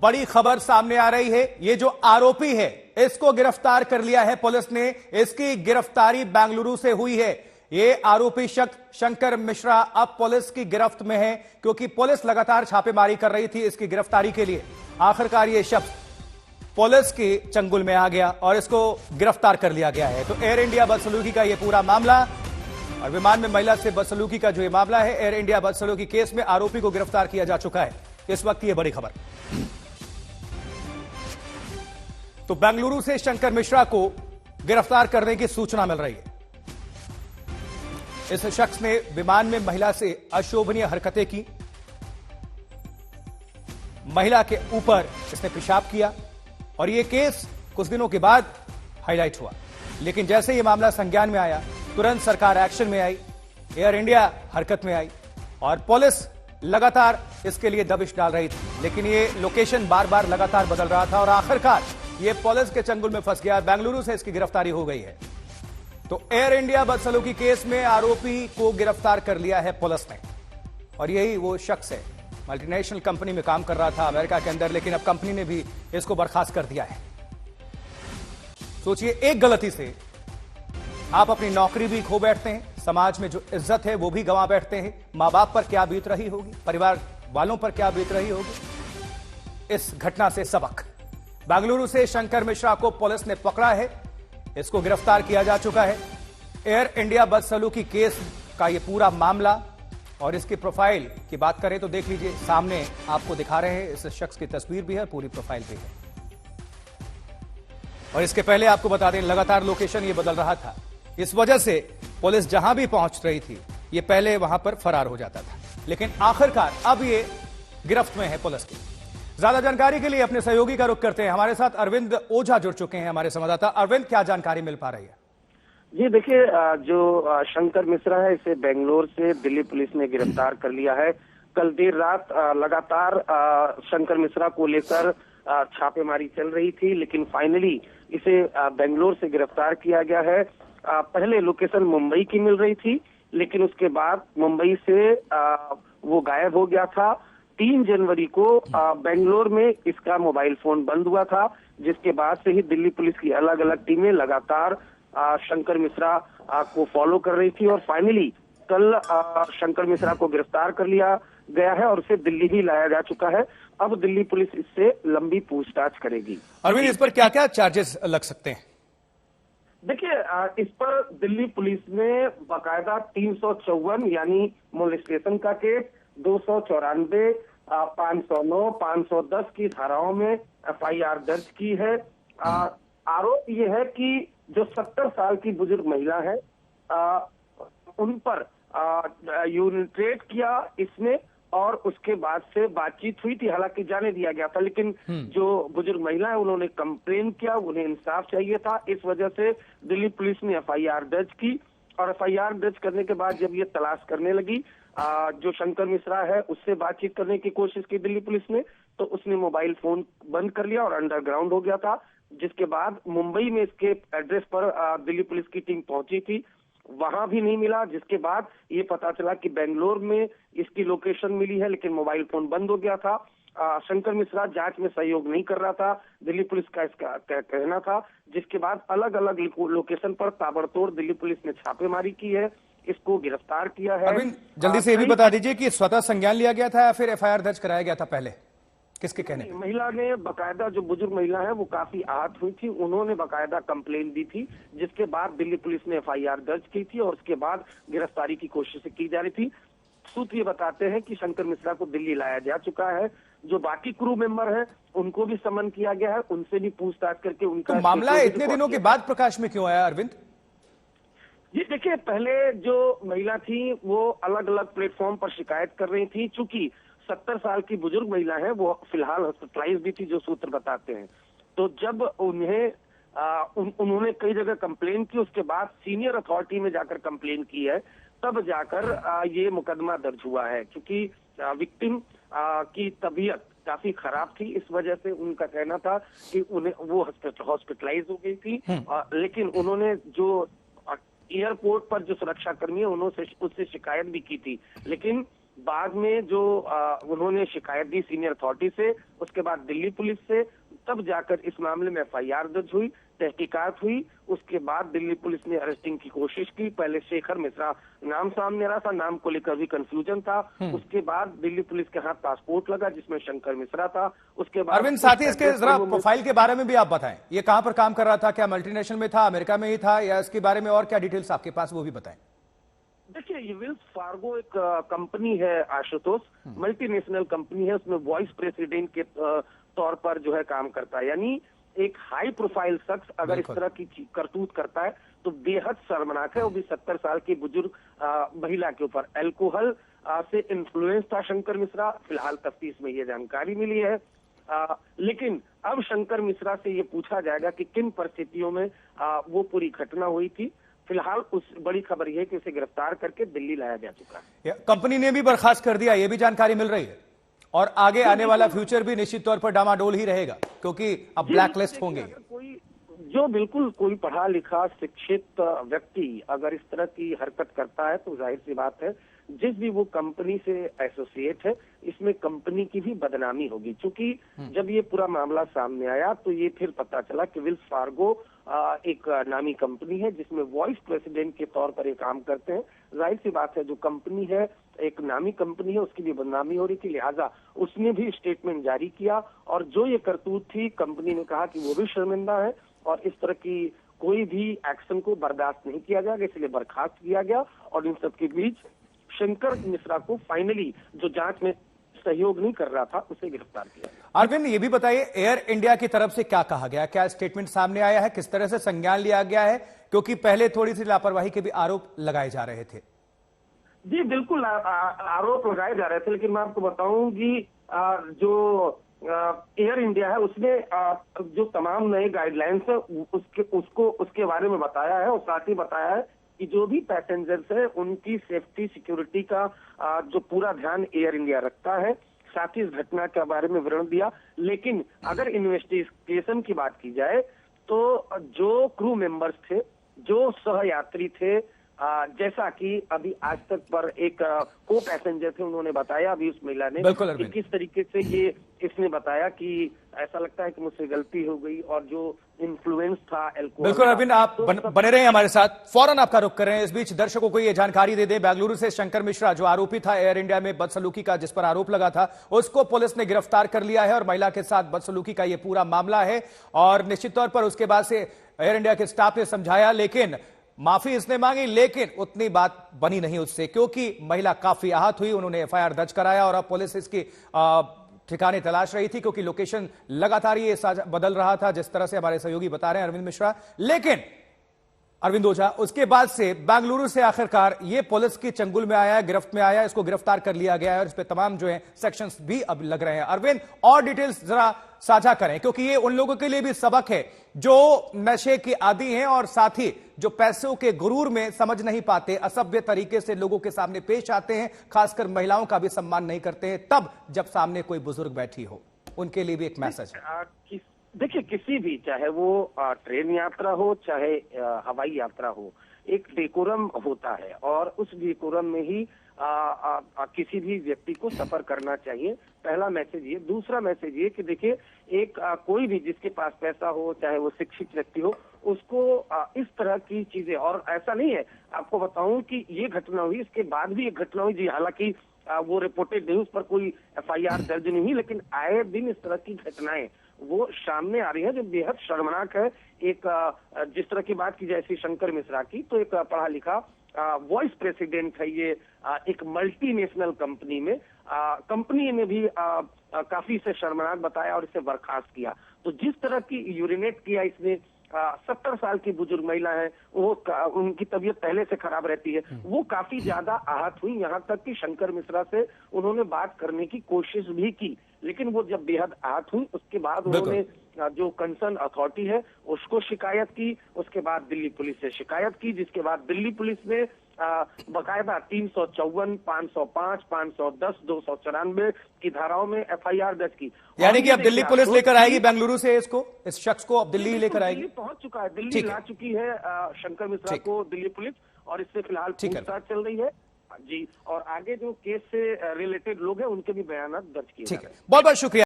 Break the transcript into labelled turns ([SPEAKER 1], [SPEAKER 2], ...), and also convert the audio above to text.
[SPEAKER 1] बड़ी खबर सामने आ रही है। ये जो आरोपी है इसको गिरफ्तार कर लिया है पुलिस ने। इसकी गिरफ्तारी बेंगलुरु से हुई है। ये आरोपी शख्स शंकर मिश्रा अब पुलिस की गिरफ्त में है, क्योंकि पुलिस लगातार छापेमारी कर रही थी इसकी गिरफ्तारी के लिए। आखिरकार ये शख्स पुलिस के चंगुल में आ गया और इसको गिरफ्तार कर लिया गया है। तो एयर इंडिया बदसलूकी का ये पूरा मामला और विमान में महिला से बदसलूकी का जो ये मामला है, एयर इंडिया बदसलूकी केस में आरोपी को गिरफ्तार किया जा चुका है। इस वक्त ये बड़ी खबर। तो बेंगलुरु से शंकर मिश्रा को गिरफ्तार करने की सूचना मिल रही है। इस शख्स ने विमान में महिला से अशोभनीय हरकतें की, महिला के ऊपर इसने पेशाब किया और यह केस कुछ दिनों के बाद हाईलाइट हुआ। लेकिन जैसे यह मामला संज्ञान में आया, तुरंत सरकार एक्शन में आई, एयर इंडिया हरकत में आई और पुलिस लगातार इसके लिए दबिश डाल रही थी। लेकिन ये लोकेशन बार बार लगातार बदल रहा था और आखिरकार ये पुलिस के चंगुल में फंस गया। बेंगलुरु से इसकी गिरफ्तारी हो गई है। तो एयर इंडिया बदसलूकी केस में आरोपी को गिरफ्तार कर लिया है पुलिस ने। और यही वो शख्स है, मल्टीनेशनल कंपनी में काम कर रहा था अमेरिका के अंदर, लेकिन अब कंपनी ने भी इसको बर्खास्त कर दिया है। सोचिए, एक गलती से आप अपनी नौकरी भी खो बैठते हैं, समाज में जो इज्जत है वो भी गंवा बैठते हैं। मां बाप पर क्या बीत रही होगी, परिवार वालों पर क्या बीत रही होगी। इस घटना से सबक। बेंगलुरु से शंकर मिश्रा को पुलिस ने पकड़ा है, इसको गिरफ्तार किया जा चुका है। एयर इंडिया बदसलूकी केस का यह पूरा मामला और इसकी प्रोफाइल की बात करें तो देख लीजिए, सामने आपको दिखा रहे हैं। इस शख्स की तस्वीर भी है, पूरी प्रोफाइल भी है। और इसके पहले आपको बता दें, लगातार लोकेशन ये बदल रहा था। इस वजह से पुलिस जहां भी पहुंच रही थी, ये पहले वहां पर फरार हो जाता था। लेकिन आखिरकार अब ये गिरफ्त में है पुलिस की। ज्यादा जानकारी के लिए अपने सहयोगी का रुख करते हैं। हमारे साथ अरविंद ओझा जुड़ चुके हैं, हमारे संवाददाता। अरविंद, क्या जानकारी मिल पा रही है?
[SPEAKER 2] जी देखिए, जो शंकर मिश्रा है, इसे बेंगलोर से दिल्ली पुलिस ने गिरफ्तार कर लिया है। कल देर रात लगातार शंकर मिश्रा को लेकर छापेमारी चल रही थी, लेकिन फाइनली इसे बेंगलोर से गिरफ्तार किया गया है। पहले लोकेशन मुंबई की मिल रही थी, लेकिन उसके बाद मुंबई से वो गायब हो गया था। 3 जनवरी को बेंगलोर में इसका मोबाइल फोन बंद हुआ था, जिसके बाद से ही दिल्ली पुलिस की अलग अलग टीमें लगातार शंकर मिश्रा को फॉलो कर रही थी और फाइनली कल शंकर मिश्रा को गिरफ्तार कर लिया गया है और उसे दिल्ली ही लाया जा चुका है। अब दिल्ली पुलिस इससे लंबी पूछताछ करेगी।
[SPEAKER 1] अरविंद, इस पर क्या क्या चार्जेस लग सकते हैं?
[SPEAKER 2] देखिए, इस पर दिल्ली पुलिस ने बाकायदा 354 यानी मोलेस्टेशन का केस, 294, 509, 510 की धाराओं में एफआईआर दर्ज की है। आरोप ये है कि जो 70 साल की बुजुर्ग महिला है, उन पर यूनिट्रेट किया इसने और उसके बाद से बातचीत हुई थी। हालांकि जाने दिया गया था, लेकिन जो बुजुर्ग महिला है उन्होंने कंप्लेन किया, उन्हें इंसाफ चाहिए था। इस वजह से दिल्ली पुलिस ने एफआईआर दर्ज की और एफआईआर दर्ज करने के बाद जब ये तलाश करने लगी, जो शंकर मिश्रा है उससे बातचीत करने की कोशिश की दिल्ली पुलिस ने, तो उसने मोबाइल फोन बंद कर लिया और अंडरग्राउंड हो गया था। जिसके बाद मुंबई में इसके एड्रेस पर दिल्ली पुलिस की टीम पहुंची थी, वहां भी नहीं मिला। जिसके बाद ये पता चला कि बेंगलोर में इसकी लोकेशन मिली है, लेकिन मोबाइल फोन बंद हो गया था। शंकर मिश्रा जांच में सहयोग नहीं कर रहा था, दिल्ली पुलिस का इसका कहना था। जिसके बाद अलग अलग लोकेशन पर ताबड़तोड़ दिल्ली पुलिस ने छापेमारी की है, इसको गिरफ्तार किया है।
[SPEAKER 1] अरविंद, जल्दी से ये भी बता दीजिए कि स्वतः संज्ञान लिया गया था या फिर एफआईआर दर्ज कराया गया था पहले? किसके कहने?
[SPEAKER 2] महिला ने बकायदा, जो बुजुर्ग महिला है वो काफी आहत हुई थी, उन्होंने बकायदा कंप्लेन दी थी, जिसके बाद दिल्ली पुलिस ने एफआईआर दर्ज की थी और उसके बाद गिरफ्तारी की कोशिश की जा रही थी। सूत्र ये बताते हैं कि शंकर मिश्रा को दिल्ली लाया जा चुका है। जो बाकी क्रू मेंबर हैं उनको भी समन किया गया है, उनसे भी पूछताछ करके उनका।
[SPEAKER 1] तो मामला इतने दिनों के बाद प्रकाश में क्यों आया अरविंद?
[SPEAKER 2] जी देखिए, पहले जो महिला थी वो अलग अलग प्लेटफॉर्म पर शिकायत कर रही थी। चूंकि 70 साल की बुजुर्ग महिला है, वो फिलहाल हॉस्पिटलाइज भी थी, जो सूत्र बताते हैं। तो जब उन्होंने कई जगह कंप्लेन की, उसके बाद सीनियर अथॉरिटी में जाकर कंप्लेन की है, तब जाकर ये मुकदमा दर्ज हुआ है। क्योंकि विक्टिम की तबीयत काफी खराब थी, इस वजह से उनका कहना था कि उन्हें वो हॉस्पिटलाइज हो गई थी। लेकिन उन्होंने जो एयरपोर्ट पर जो सुरक्षा कर्मी है उन्होंने उससे शिकायत भी की थी, लेकिन बाद में जो उन्होंने शिकायत दी सीनियर अथॉरिटी से, उसके बाद दिल्ली पुलिस से, तब जाकर इस मामले में एफआईआर दर्ज हुई, तहकीकात हुई। उसके बाद दिल्ली पुलिस ने अरेस्टिंग की कोशिश की। पहले शेखर मिश्रा नाम सामने आ रहा था, नाम को लेकर भी कंफ्यूजन था। उसके बाद दिल्ली पुलिस के हाथ पासपोर्ट लगा जिसमें शंकर मिश्रा था। उसके बाद
[SPEAKER 1] अरविंद, साथ ही इसके जरा प्रोफाइल के बारे में भी आप बताएं, ये कहां पर काम कर रहा था, क्या मल्टीनेशनल में था, अमेरिका में ही था, या इसके बारे में और क्या डिटेल्स आपके पास वो भी बताएं।
[SPEAKER 2] देखिए, ये वेल्स फार्गो एक कंपनी है आशुतोष, मल्टीनेशनल कंपनी है। उसमें वॉइस प्रेसिडेंट के तौर पर जो है काम करता है। यानी एक हाई प्रोफाइल शख्स अगर इस तरह की करतूत करता है तो बेहद शर्मनाक है। वो भी 70 साल की बुजुर्ग महिला के ऊपर। अल्कोहल से इन्फ्लुएंस था शंकर मिश्रा, फिलहाल तफ्तीश में ये जानकारी मिली है। लेकिन अब शंकर मिश्रा से ये पूछा जाएगा कि किन परिस्थितियों में वो पूरी घटना हुई थी। फिलहाल उस बड़ी खबर यह है कि उसे गिरफ्तार करके दिल्ली लाया जा चुका है।
[SPEAKER 1] कंपनी ने भी बर्खास्त कर दिया, ये भी जानकारी मिल रही है, और आगे आने वाला फ्यूचर भी निश्चित तौर पर डामाडोल ही रहेगा, क्योंकि अब ब्लैकलिस्ट होंगे।
[SPEAKER 2] कोई जो बिल्कुल कोई पढ़ा लिखा शिक्षित व्यक्ति अगर इस तरह की हरकत करता है तो जाहिर सी बात है जिस भी वो कंपनी से एसोसिएट है, इसमें कंपनी की भी बदनामी होगी। क्योंकि जब ये पूरा मामला सामने आया तो ये फिर पता चला कि वेल्स फार्गो एक नामी कंपनी है जिसमें वॉइस प्रेसिडेंट के तौर पर ये काम करते हैं। जाहिर सी बात है जो कंपनी है एक नामी कंपनी है, उसकी भी बदनामी हो रही थी, लिहाजा उसने भी स्टेटमेंट जारी किया। और जो ये करतूत थी, कंपनी ने कहा कि वो भी शर्मिंदा है और इस तरह की कोई भी एक्शन को बर्दाश्त नहीं किया जाएगा, इसलिए बर्खास्त किया गया। और इन सबके बीच शंकर मिश्रा को फाइनली जो जांच में सहयोग नहीं कर रहा था उसे गिरफ्तार किया।
[SPEAKER 1] अरविंद, ये भी बताइए, एयर इंडिया की तरफ से क्या कहा गया, क्या स्टेटमेंट सामने आया है, किस तरह से संज्ञान लिया गया है, क्योंकि पहले थोड़ी सी लापरवाही के भी आरोप लगाए जा रहे थे।
[SPEAKER 2] जी बिल्कुल आरोप लगाए जा रहे थे, लेकिन मैं आपको बताऊं कि जो एयर इंडिया है उसने जो तमाम नए गाइडलाइंस है उसके बारे में बताया है। और साथ ही बताया है कि जो भी पैसेंजर्स है उनकी सेफ्टी सिक्योरिटी का जो पूरा ध्यान एयर इंडिया रखता है। साथ ही इस घटना के बारे में विवरण दिया। लेकिन अगर इन्वेस्टिगेशन की बात की जाए तो जो क्रू मेंबर्स थे, जो सहयात्री थे, जैसा कि अभी आज तक पर एक को पैसेंजर थे, उन्होंने बताया अभी उस महिला ने कि किस तरीके से ये इसने बताया कि ऐसा लगता है कि मुझसे गलती हो गई और जो इन्फ्लुएंस था अल्कोहल।
[SPEAKER 1] बिल्कुल अरविंद, आप बने रहे हमारे साथ, फौरन आपका रुख करें। इस बीच दर्शकों को ये जानकारी दे दें, बेंगलुरु से शंकर मिश्रा जो आरोपी था एयर इंडिया में बदसलूकी का जिस पर आरोप लगा था, उसको पुलिस ने गिरफ्तार कर लिया है और महिला के साथ बदसलूकी का ये पूरा मामला है। और निश्चित तौर पर उसके बाद से एयर इंडिया के स्टाफ ने समझाया, लेकिन माफी इसने मांगी, लेकिन उतनी बात बनी नहीं उससे, क्योंकि महिला काफी आहत हुई। उन्होंने एफआईआर दर्ज कराया और अब पुलिस इसकी ठिकाने तलाश रही थी, क्योंकि लोकेशन लगातार ये बदल रहा था, जिस तरह से हमारे सहयोगी बता रहे हैं अरविंद मिश्रा। लेकिन अरविंद ओझा, उसके बाद से बेंगलुरु से आखिरकार ये पुलिस की चंगुल में आया है, गिरफ्त में आया है, इसको गिरफ्तार कर लिया गया है और इस पे तमाम जो है सेक्शंस भी अब लग रहे हैं। अरविंद, और डिटेल्स जरा साझा करें, क्योंकि ये उन लोगों के लिए भी सबक है जो नशे के आदी हैं और साथ ही जो पैसों के गुरूर में समझ नहीं पाते, असभ्य तरीके से लोगों के सामने पेश आते हैं, खासकर महिलाओं का भी सम्मान नहीं करते हैं, तब जब सामने कोई बुजुर्ग बैठी हो, उनके लिए भी एक मैसेज है।
[SPEAKER 2] देखिए, किसी भी, चाहे वो ट्रेन यात्रा हो चाहे हवाई यात्रा हो, एक डेकोरम होता है और उस डेकोरम में ही किसी भी व्यक्ति को सफर करना चाहिए। पहला मैसेज ये। दूसरा मैसेज ये कि देखिए, एक कोई भी जिसके पास पैसा हो, चाहे वो शिक्षित व्यक्ति हो, उसको इस तरह की चीजें, और ऐसा नहीं है, आपको बताऊं कि ये घटना हुई, इसके बाद भी एक घटना हुई जी, हालांकि वो रिपोर्टेड नहीं, उस पर कोई एफआईआर दर्ज नहीं हुई, लेकिन आए दिन इस तरह की घटनाएं वो सामने आ रही है जो बेहद शर्मनाक है। एक जिस तरह की बात की जाए ऐसी शंकर मिश्रा की, तो एक पढ़ा लिखा वॉइस प्रेसिडेंट है ये एक मल्टीनेशनल कंपनी में। कंपनी ने भी काफी इसे शर्मनाक बताया और इसे बर्खास्त किया। तो जिस तरह की यूरिनेट किया इसने, 70 साल की बुजुर्ग महिला है, वो उनकी तबीयत पहले से खराब रहती है, वो काफी ज्यादा आहत हुई। यहाँ तक कि शंकर मिश्रा से उन्होंने बात करने की कोशिश भी की, लेकिन वो जब बेहद आहत हुई उसके बाद उन्होंने जो कंसर्न अथॉरिटी है उसको शिकायत की। उसके बाद दिल्ली पुलिस से शिकायत की, जिसके बाद दिल्ली पुलिस ने बकायदा 354, 505, 510, 294 की धाराओं में एफआईआर दर्ज की।
[SPEAKER 1] यानी कि अब दिल्ली पुलिस लेकर आएगी बेंगलुरु से इसको, इस शख्स को अब दिल्ली लेकर आएगी।
[SPEAKER 2] दिल्ली पहुंच चुका है, दिल्ली ला चुकी है शंकर मिश्रा को दिल्ली पुलिस, और इससे फिलहाल पूछताछ चल रही है। जी, और आगे जो केस से रिलेटेड लोग हैं उनके भी बयान दर्ज किए
[SPEAKER 1] ठीक
[SPEAKER 2] जा रहे
[SPEAKER 1] है,
[SPEAKER 2] हैं।
[SPEAKER 1] बहुत बहुत शुक्रिया।